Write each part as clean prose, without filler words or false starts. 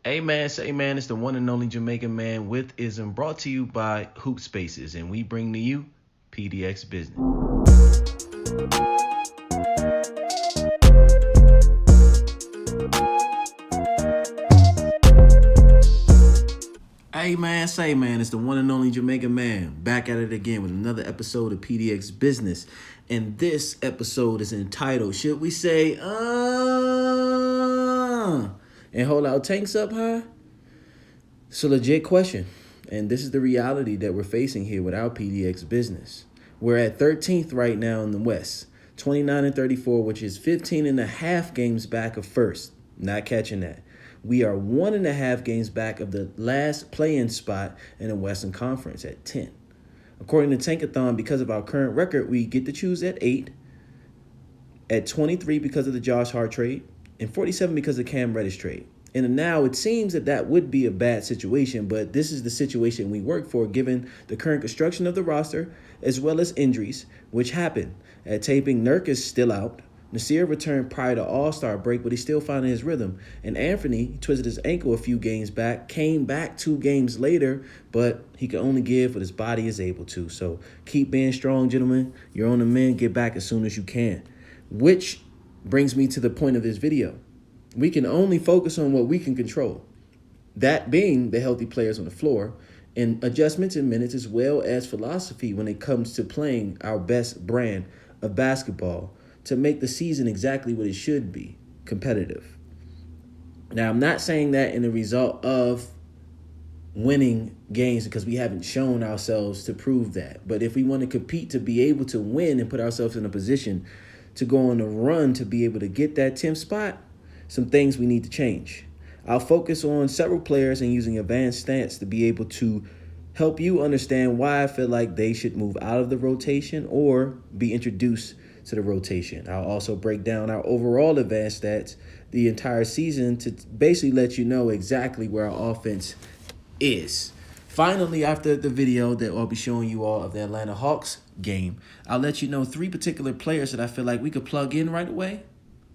Hey man, say man, it's the one and only Jamaican man with ism, brought to you by HoopSpaces, and we bring to you PDX Business. Hey man, say man, it's the one and only Jamaican man, back at it again with another episode of PDX Business. And this episode is entitled, should we say, and hold our tanks up high? It's a legit question. And this is the reality that we're facing here with our PDX business. We're at 13th right now in the West, 29 and 34, which is 15 and a half games back of first. Not catching that. We are 1.5 games back of the last play-in spot in the Western Conference at 10. According to Tankathon, because of our current record, we get to choose at 8, at 23 because of the Josh Hart trade, and 47 because of Cam Reddish trade. And now it seems that would be a bad situation, but this is the situation we work for given the current construction of the roster as well as injuries, which happened. At taping, Nurk is still out. Nasir returned prior to All-Star break, but he's still finding his rhythm. And Anthony twisted his ankle a few games back, came back 2 games later, but he can only give what his body is able to. So keep being strong, gentlemen. You're on the mend. Get back as soon as you can. Which brings me to the point of this video. We can only focus on what we can control. That being the healthy players on the floor and adjustments in minutes as well as philosophy when it comes to playing our best brand of basketball to make the season exactly what it should be, competitive. Now, I'm not saying that in the result of winning games because we haven't shown ourselves to prove that. But if we want to compete to be able to win and put ourselves in a position to go on a run to be able to get that 10th spot, some things we need to change. I'll focus on several players and using advanced stats to be able to help you understand why I feel like they should move out of the rotation or be introduced to the rotation. I'll also break down our overall advanced stats the entire season to basically let you know exactly where our offense is. Finally, after the video that I'll be showing you all of the Atlanta Hawks game, I'll let you know 3 particular players that I feel like we could plug in right away,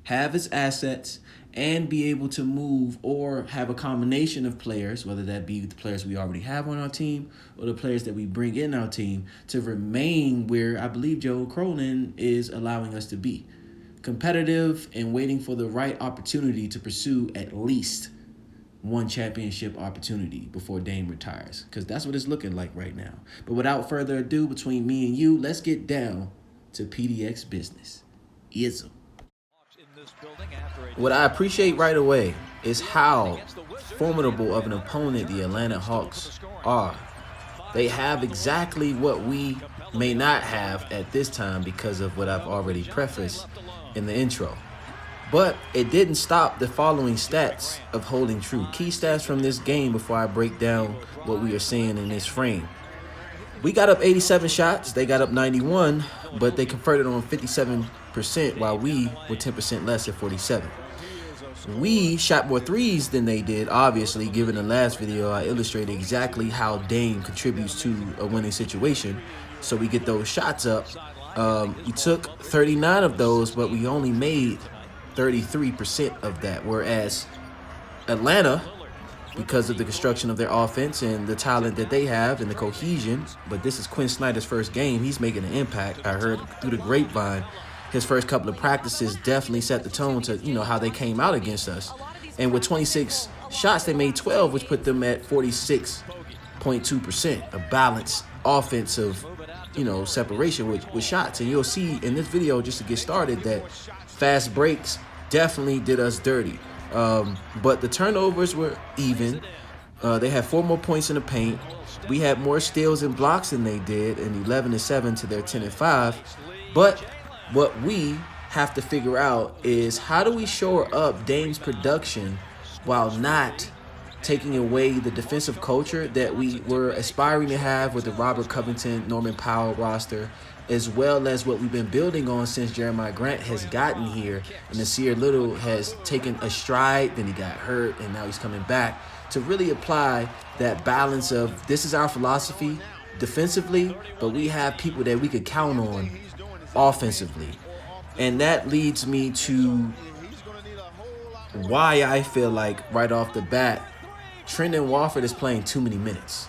have as assets, and be able to move or have a combination of players, whether that be the players we already have on our team or the players that we bring in our team to remain where I believe Joe Cronin is allowing us to be. Competitive and waiting for the right opportunity to pursue at least one championship opportunity before Dame retires, because that's what it's looking like right now. But without further ado, between me and you, let's get down to PDX business. Ism. What I appreciate right away is how formidable of an opponent the Atlanta Hawks are. They have exactly what we may not have at this time because of what I've already prefaced in the intro. But it didn't stop the following stats of holding true. Key stats from this game before I break down what we are seeing in this frame. We got up 87 shots. They got up 91, but they converted on 57% while we were 10% less at 47. We shot more threes than they did, obviously. Given the last video, I illustrated exactly how Dame contributes to a winning situation. So we get those shots up. We took 39 of those, but we only made 33% of that, whereas Atlanta, because of the construction of their offense and the talent that they have and the cohesion, but this is Quinn Snyder's first game. He's making an impact. I heard through the grapevine his first couple of practices definitely set the tone to, how they came out against us. And with 26 shots, they made 12, which put them at 46.2%, a balanced offensive, separation with shots. And you'll see in this video, just to get started, that fast breaks definitely did us dirty. But the turnovers were even. They had 4 more points in the paint. We had more steals and blocks than they did, and 11-7 to their 10-5. But what we have to figure out is how do we shore up Dame's production while not taking away the defensive culture that we were aspiring to have with the Robert Covington, Norman Powell roster, as well as what we've been building on since Jeremiah Grant has gotten here. And Nasir Little has taken a stride, then he got hurt, and now he's coming back to really apply that balance of this is our philosophy defensively, but we have people that we could count on offensively. And that leads me to why I feel like right off the bat Trendon Watford is playing too many minutes.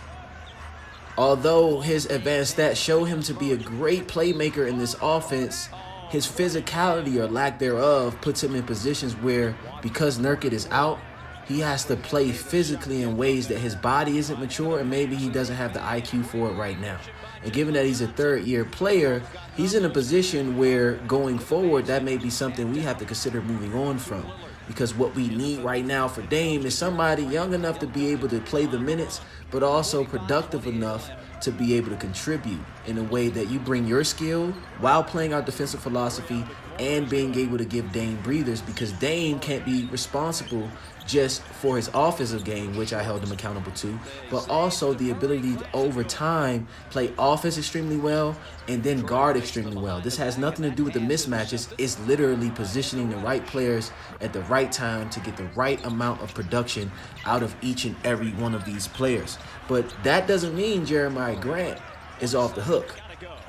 Although his advanced stats show him to be a great playmaker in this offense, his physicality or lack thereof puts him in positions where, because Nurkic is out, he has to play physically in ways that his body isn't mature and maybe he doesn't have the IQ for it right now. And given that he's a third-year player, he's in a position where going forward, that may be something we have to consider moving on from. Because what we need right now for Dame is somebody young enough to be able to play the minutes, but also productive enough to be able to contribute in a way that you bring your skill while playing our defensive philosophy and being able to give Dame breathers, because Dame can't be responsible just for his offensive game, which I held him accountable to, but also the ability to, over time, play offense extremely well and then guard extremely well. This has nothing to do with the mismatches. It's literally positioning the right players at the right time to get the right amount of production out of each and every one of these players. But that doesn't mean Jeremiah Grant is off the hook.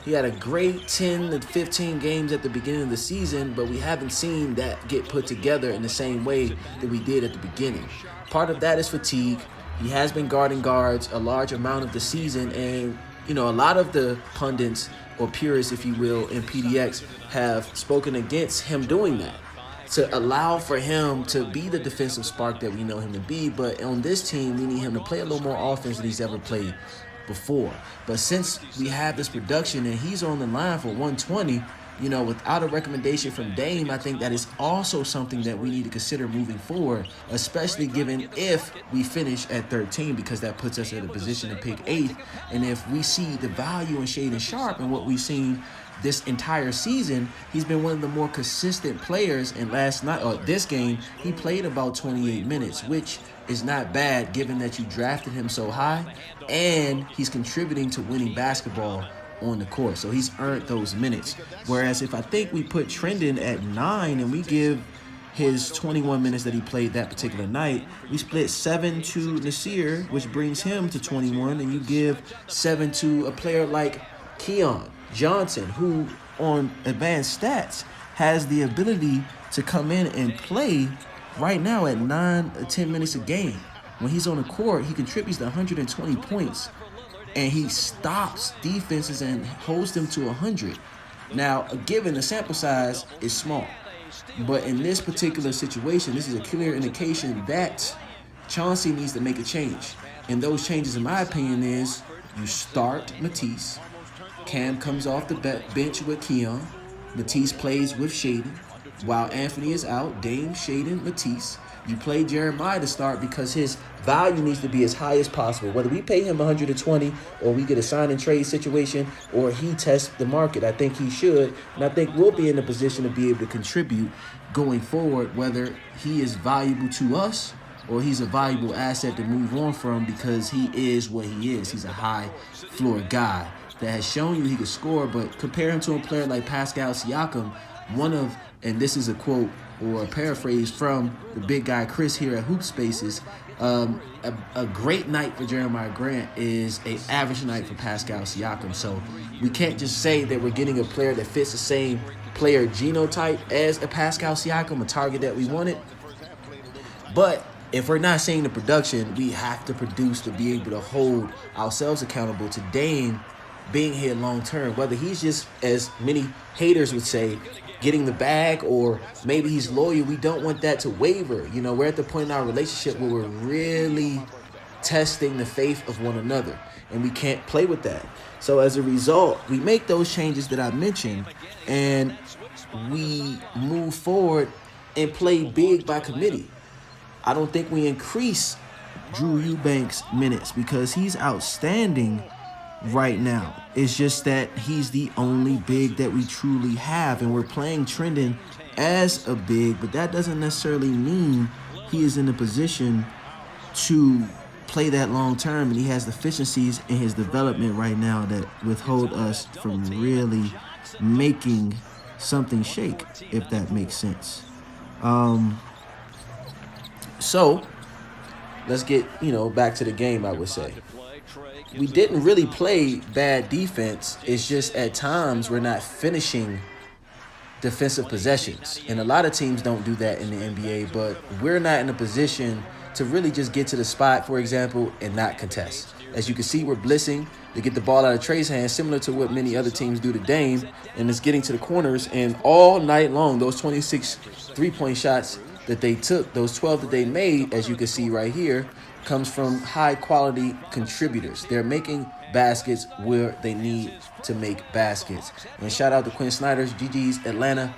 He had a great 10 to 15 games at the beginning of the season, but we haven't seen that get put together in the same way that we did at the beginning. Part of that is fatigue. He has been guarding guards a large amount of the season, and a lot of the pundits or purists, if you will, in PDX have spoken against him doing that, to allow for him to be the defensive spark that we know him to be. But on this team, we need him to play a little more offense than he's ever played before. But since we have this production and he's on the line for 120, without a recommendation from Dame, I think that is also something that we need to consider moving forward, especially given if we finish at 13, because that puts us in a position to pick 8th. And if we see the value in Shaedon Sharpe and what we've seen this entire season, he's been one of the more consistent players. And this game, he played about 28 minutes, which is not bad given that you drafted him so high, and he's contributing to winning basketball on the court. So he's earned those minutes. Whereas if I think we put Trendon at 9 and we give his 21 minutes that he played that particular night, we split 7 to Nasir, which brings him to 21, and you give 7 to a player like Keon Johnson, who on advanced stats has the ability to come in and play right now at 9 or 10 minutes a game. When he's on the court, he contributes to 120 points, and he stops defenses and holds them to 100. Now, given the sample size is small, but in this particular situation, this is a clear indication that Chauncey needs to make a change. And those changes, in my opinion, is you start Matisse, Cam comes off the bench with Keon, Matisse plays with Shaedon. While Anthony is out, Dame, Shaedon, Matisse. You play Jeremiah to start because his value needs to be as high as possible. Whether we pay him 120 or we get a sign and trade situation or he tests the market, I think he should. And I think we'll be in a position to be able to contribute going forward, whether he is valuable to us or he's a valuable asset to move on from, because he is what he is. He's a high floor guy that has shown you he can score, but compare him to a player like Pascal Siakam, and this is a quote or a paraphrase from the big guy Chris here at HoopSpaces, a great night for Jeremiah Grant is an average night for Pascal Siakam. So we can't just say that we're getting a player that fits the same player genotype as a Pascal Siakam, a target that we wanted. But if we're not seeing the production, we have to produce to be able to hold ourselves accountable to Dame being here long term, whether he's just, as many haters would say, getting the bag, or maybe he's loyal. We don't want that to waver. We're at the point in our relationship where we're really testing the faith of one another, and we can't play with that. So as a result, we make those changes that I mentioned, and we move forward and play big by committee. I don't think we increase Drew Eubanks' minutes because he's outstanding right now. It's just that he's the only big that we truly have, and we're playing Trendon as a big, but that doesn't necessarily mean he is in a position to play that long term, and he has deficiencies in his development right now that withhold us from really making something shake, if that makes sense. So let's get back to the game. I would say we didn't really play bad defense. It's just at times we're not finishing defensive possessions. And a lot of teams don't do that in the NBA, but we're not in a position to really just get to the spot, for example, and not contest. As you can see, we're blitzing to get the ball out of Trey's hands, similar to what many other teams do to Dame, and it's getting to the corners. And all night long, those 26 three-point shots that they took, those 12 that they made, as you can see right here, comes from high-quality contributors. They're making baskets where they need to make baskets. And shout out to Quinn Snyder's, GG's Atlanta.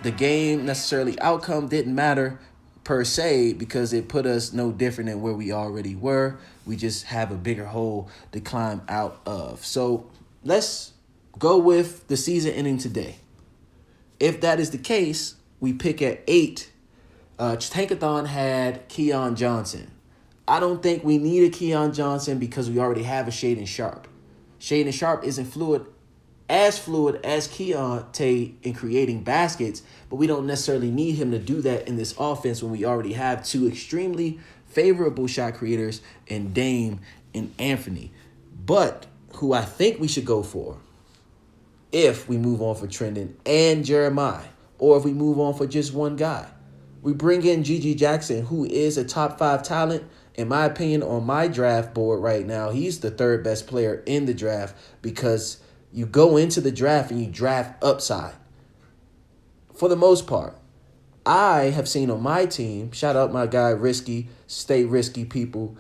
The game necessarily outcome didn't matter per se because it put us no different than where we already were. We just have a bigger hole to climb out of. So let's go with the season ending today. If that is the case, we pick at 8. Tankathon had Keon Johnson. I don't think we need a Keon Johnson because we already have a Shaedon Sharpe. Shaedon Sharpe isn't fluid as Keontae in creating baskets, but we don't necessarily need him to do that in this offense when we already have two extremely favorable shot creators in Dame and Anthony. But who I think we should go for if we move on for Trendon and Jeremiah, or if we move on for just one guy, we bring in GG Jackson, who is a top 5 talent. In my opinion, on my draft board right now, he's the 3rd best player in the draft because you go into the draft and you draft upside. For the most part, I have seen on my team, shout out my guy Risky, stay risky people.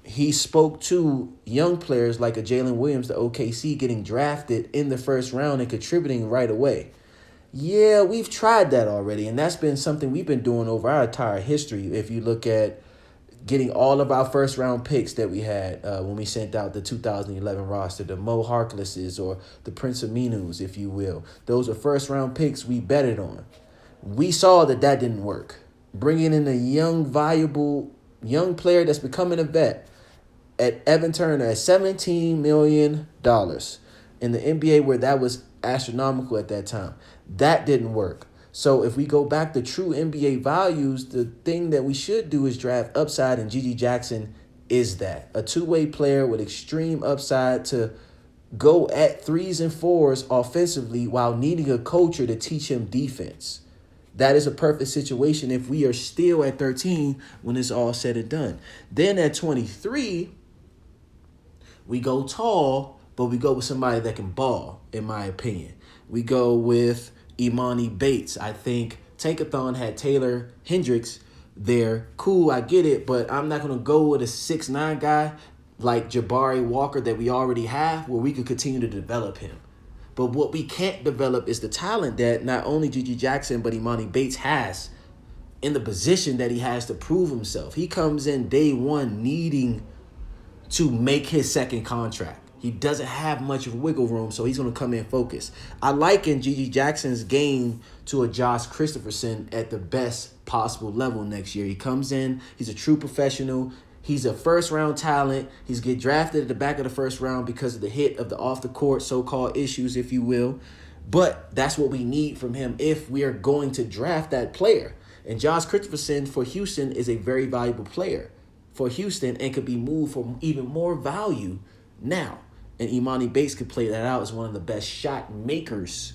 He spoke to young players like a Jalen Williams, the OKC, getting drafted in the 1st round and contributing right away. Yeah, we've tried that already, and that's been something we've been doing over our entire history. If you look at getting all of our 1st-round picks that we had when we sent out the 2011 roster, the Mo Harklesses or the Prince Aminus, if you will. Those are 1st-round picks we betted on. We saw that didn't work. Bringing in a young, viable, young player that's becoming a vet at Evan Turner at $17 million in the NBA, where that was astronomical at that time. That didn't work. So if we go back to true NBA values, the thing that we should do is draft upside, and GG Jackson is that. A two-way player with extreme upside to go at 3s and 4s offensively while needing a coacher to teach him defense. That is a perfect situation if we are still at 13 when it's all said and done. Then at 23, we go tall, but we go with somebody that can ball, in my opinion. We go with Imani Bates. I think Tankathon had Taylor Hendricks there. Cool, I get it, but I'm not going to go with a 6'9" guy like Jabari Walker that we already have where we could continue to develop him. But what we can't develop is the talent that not only GG Jackson but Imani Bates has in the position that he has to prove himself. He comes in day one needing to make his 2nd contract. He doesn't have much wiggle room, so he's going to come in focused. I liken GG Jackson's game to a Josh Christopherson at the best possible level next year. He comes in, he's a true professional. He's a 1st-round talent. He's get drafted at the back of the 1st round because of the hit of the off-the-court so-called issues, if you will. But that's what we need from him if we are going to draft that player. And Josh Christopherson for Houston is a very valuable player for Houston and could be moved for even more value now. And Imani Bates could play that out as one of the best shot makers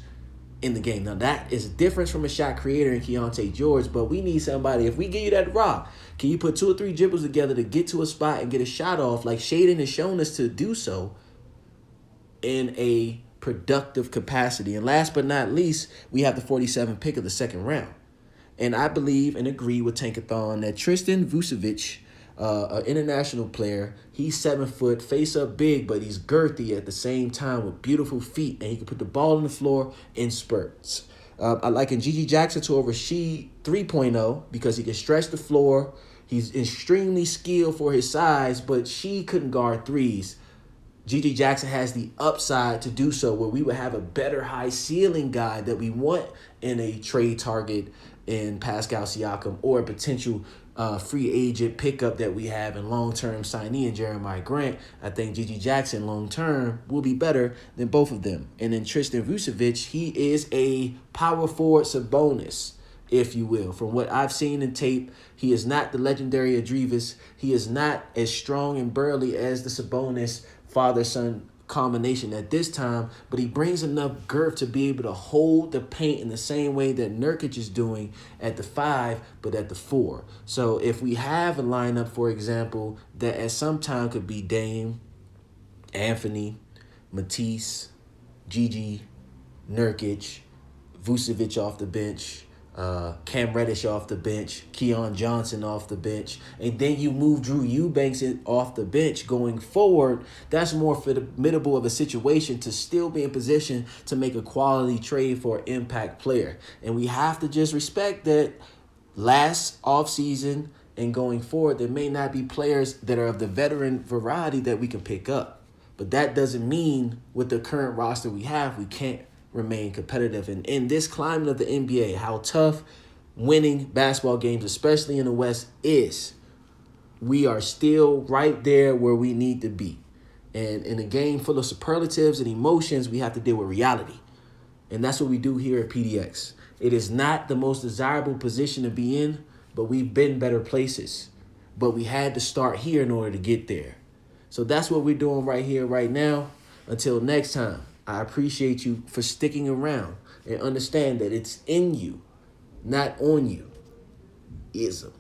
in the game. Now, that is different from a shot creator in Keontae George, but we need somebody. If we give you that rock, can you put 2 or 3 dribbles together to get to a spot and get a shot off like Shaedon has shown us to do so in a productive capacity? And last but not least, we have the 47th pick of the 2nd round. And I believe and agree with Tankathon that Tristan Vucevic, an international player, he's 7 foot, face up big, but he's girthy at the same time with beautiful feet, and he can put the ball on the floor in spurts. I liken GG Jackson to a Rasheed 3.0 because he can stretch the floor. He's extremely skilled for his size, but she couldn't guard 3s. GG Jackson has the upside to do so, where we would have a better high ceiling guy that we want in a trade target in Pascal Siakam, or a potential free agent pickup that we have in long-term signee in Jeremiah Grant. I think GG Jackson long-term will be better than both of them. And then Tristan Vucevic, he is a power forward Sabonis, if you will. From what I've seen in tape, he is not the legendary Adrevis. He is not as strong and burly as the Sabonis father-son combination at this time, but he brings enough girth to be able to hold the paint in the same way that Nurkic is doing at the 5, but at the 4. So if we have a lineup, for example, that at some time could be Dame, Anthony, Matisse, Gigi, Nurkic, Vucevic off the bench, Cam Reddish off the bench, Keon Johnson off the bench, and then you move Drew Eubanks off the bench going forward, that's more formidable of a situation to still be in position to make a quality trade for an impact player. And we have to just respect that last offseason and going forward, there may not be players that are of the veteran variety that we can pick up. But that doesn't mean with the current roster we have, we can't remain competitive. And in this climate of the NBA, how tough winning basketball games, especially in the West, is, we are still right there where we need to be. And in a game full of superlatives and emotions, we have to deal with reality. And that's what we do here at PDX. It is not the most desirable position to be in, but we've been better places. But we had to start here in order to get there. So that's what we're doing right here, right now. Until next time, I appreciate you for sticking around and understand that it's in you, not on you. Ism.